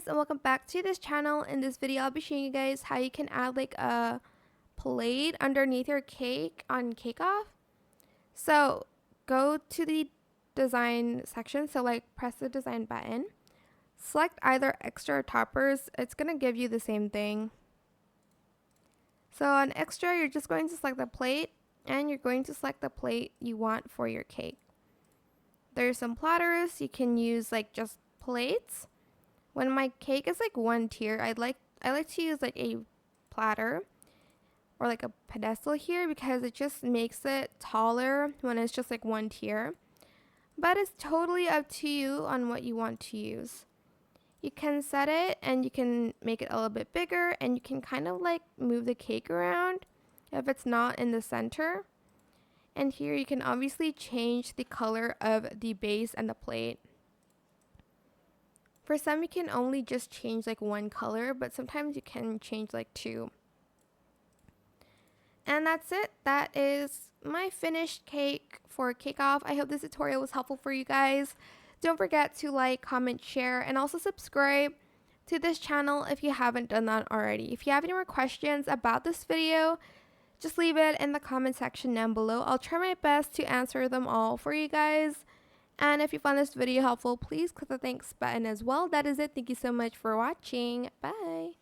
guys, and welcome back to this channel. In this video I'll be showing you guys how you can add like a plate underneath your cake on Cake Off. So go to the design section, so like press the design button, select either extra or toppers. It's gonna give you the same thing. So on extra, you're just going to select the plate, and you're going to select the plate you want for your cake. There's some platters. You can use like just plates. When my cake is like one tier, I like to use like a platter or like a pedestal here, because it just makes it taller when it's just like one tier. But it's totally up to you on what you want to use. You can set it and you can make it a little bit bigger, and you can kind of like move the cake around if it's not in the center. And here you can obviously change the color of the base and the plate. For some, you can only just change like one color, but sometimes you can change like two. And that's it. That is my finished cake for Cake Off. I hope this tutorial was helpful for you guys. Don't forget to like, comment, share, and also subscribe to this channel if you haven't done that already. If you have any more questions about this video, just leave it in the comment section down below. I'll try my best to answer them all for you guys. And if you found this video helpful, please click the thanks button as well. That is it. Thank you so much for watching. Bye.